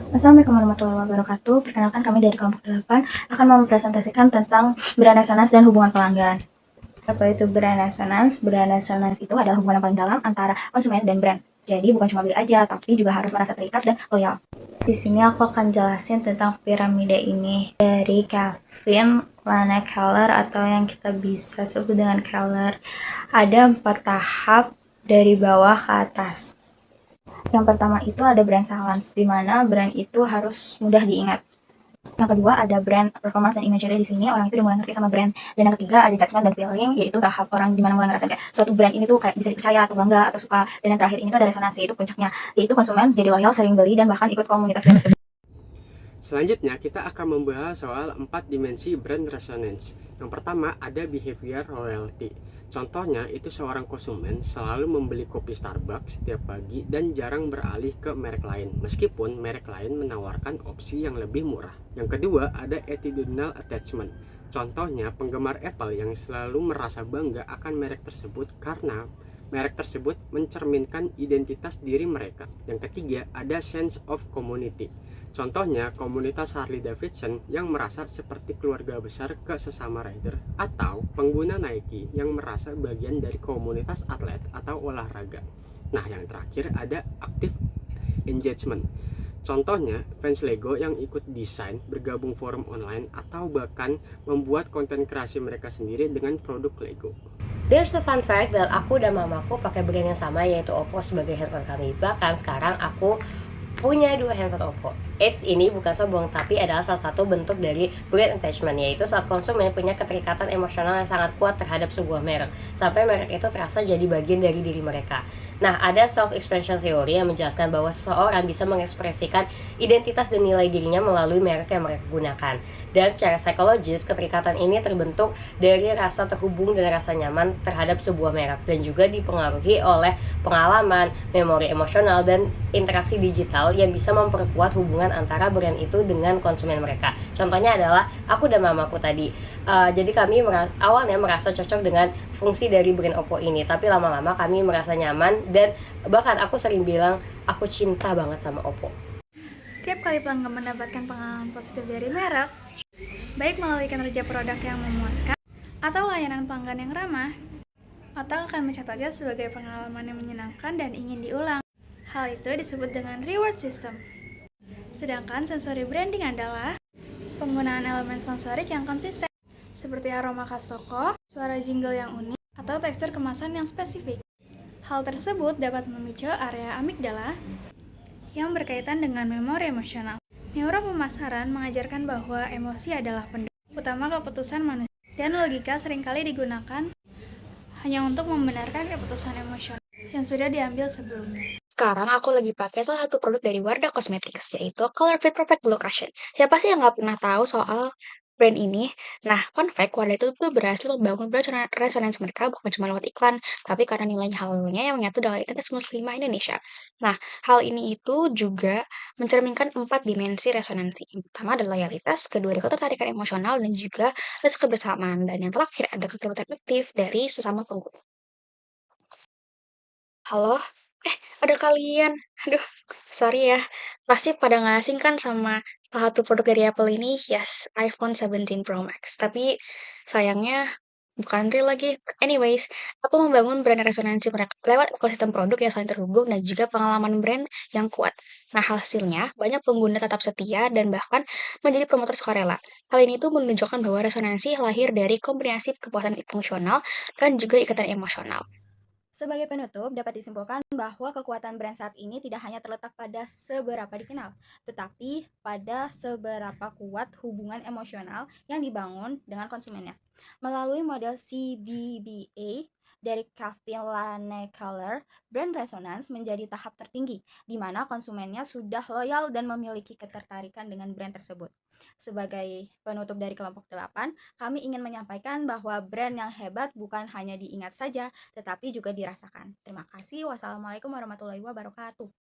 Assalamualaikum warahmatullahi wabarakatuh. Perkenalkan kami dari kelompok 8 akan mempresentasikan tentang brand resonans dan hubungan pelanggan. Apa itu brand resonans? Brand resonans itu adalah hubungan yang paling dalam antara konsumen dan brand. Jadi bukan cuma beli aja, tapi juga harus merasa terikat dan loyal. Di sini aku akan jelasin tentang piramida ini dari Kevin Lane Keller atau yang kita bisa sebut dengan Keller. Ada 4 tahap dari bawah ke atas. Yang pertama itu ada brand salience, di mana brand itu harus mudah diingat. Yang kedua ada brand performance dan image. Di sini orang itu udah mulai ngerti sama brand. Dan yang ketiga ada judgment dan feeling, yaitu tahap orang dimana mulai ngerasain kayak suatu brand ini tuh kayak bisa dipercaya atau bangga atau suka. Dan yang terakhir ini tuh ada resonansi, itu puncaknya, yaitu konsumen jadi loyal, sering beli dan bahkan ikut komunitas brand tersebut. Selanjutnya, kita akan membahas soal 4 dimensi brand resonance. Yang pertama, ada behavior loyalty. Contohnya, itu seorang konsumen selalu membeli kopi Starbucks setiap pagi dan jarang beralih ke merek lain, meskipun merek lain menawarkan opsi yang lebih murah. Yang kedua, ada attitudinal attachment. Contohnya, penggemar Apple yang selalu merasa bangga akan merek tersebut karena merek tersebut mencerminkan identitas diri mereka. Yang ketiga, ada sense of community. Contohnya, komunitas Harley Davidson yang merasa seperti keluarga besar ke sesama rider, atau pengguna Nike yang merasa bagian dari komunitas atlet atau olahraga. Nah, yang terakhir ada active engagement. Contohnya, fans Lego yang ikut desain, bergabung forum online, atau bahkan membuat konten kreasi mereka sendiri dengan produk Lego. There's the fun fact that aku dan mamaku pakai brand yang sama, yaitu Oppo, sebagai handphone kami. Bahkan sekarang aku punya 2 handphone Oppo. Ini bukan sombong, tapi adalah salah satu bentuk dari brand attachment, yaitu saat konsumen punya keterikatan emosional yang sangat kuat terhadap sebuah merek, sampai merek itu terasa jadi bagian dari diri mereka. Nah, ada self-expression theory yang menjelaskan bahwa seseorang bisa mengekspresikan identitas dan nilai dirinya melalui merek yang mereka gunakan. Dan secara psikologis, keterikatan ini terbentuk dari rasa terhubung dan rasa nyaman terhadap sebuah merek, dan juga dipengaruhi oleh pengalaman, memori emosional, dan interaksi digital yang bisa memperkuat hubungan antara brand itu dengan konsumen mereka. Contohnya adalah aku dan mamaku tadi. Jadi kami awalnya merasa cocok dengan fungsi dari brand Oppo ini, tapi lama-lama kami merasa nyaman, dan bahkan aku sering bilang aku cinta banget sama Oppo. Setiap kali pelanggan mendapatkan pengalaman positif dari merek, baik melalui kinerja produk yang memuaskan atau layanan pelanggan yang ramah, atau akan mencatatnya sebagai pengalaman yang menyenangkan dan ingin diulang. Hal itu disebut dengan reward system. Sedangkan sensory branding adalah penggunaan elemen sensorik yang konsisten, seperti aroma khas toko, suara jingle yang unik, atau tekstur kemasan yang spesifik. Hal tersebut dapat memicu area amigdala yang berkaitan dengan memori emosional. Neuropemasaran mengajarkan bahwa emosi adalah pendukung utama keputusan manusia, dan logika seringkali digunakan hanya untuk membenarkan keputusan emosional yang sudah diambil sebelumnya. Sekarang aku lagi pakai salah satu produk dari Wardah Cosmetics, yaitu Color Fit Perfect Glow Cushion. Siapa sih yang nggak pernah tahu soal brand ini? Nah, fun fact, Wardah itu tuh berhasil membangun brand resonance mereka bukan cuma lewat iklan, tapi karena nilai halusnya yang menyatu dengan identitas muslimah Indonesia. Nah, hal ini itu juga mencerminkan 4 dimensi resonansi. Yang pertama adalah loyalitas, kedua ada ketertarikan emosional, dan juga rasa kebersamaan. Dan yang terakhir ada keterlibatan aktif dari sesama pengguna. Halo? Ada kalian. Aduh, sorry ya. Pasti pada nggak asing kan sama salah satu produk dari Apple ini? Yes, iPhone 17 Pro Max. Tapi sayangnya bukan real lagi. Anyways, aku membangun brand resonansi mereka lewat ekosistem produk yang saling terhubung dan juga pengalaman brand yang kuat. Nah, hasilnya banyak pengguna tetap setia dan bahkan menjadi promotor sukarela. Hal ini tuh menunjukkan bahwa resonansi lahir dari kombinasi kepuasan fungsional dan juga ikatan emosional. Sebagai penutup, dapat disimpulkan bahwa kekuatan brand saat ini tidak hanya terletak pada seberapa dikenal, tetapi pada seberapa kuat hubungan emosional yang dibangun dengan konsumennya. Melalui model CBBA dari Calvin Lane Keller, brand resonance menjadi tahap tertinggi, di mana konsumennya sudah loyal dan memiliki ketertarikan dengan brand tersebut. Sebagai penutup dari kelompok 8, kami ingin menyampaikan bahwa brand yang hebat bukan hanya diingat saja, tetapi juga dirasakan. Terima kasih. Wassalamualaikum warahmatullahi wabarakatuh.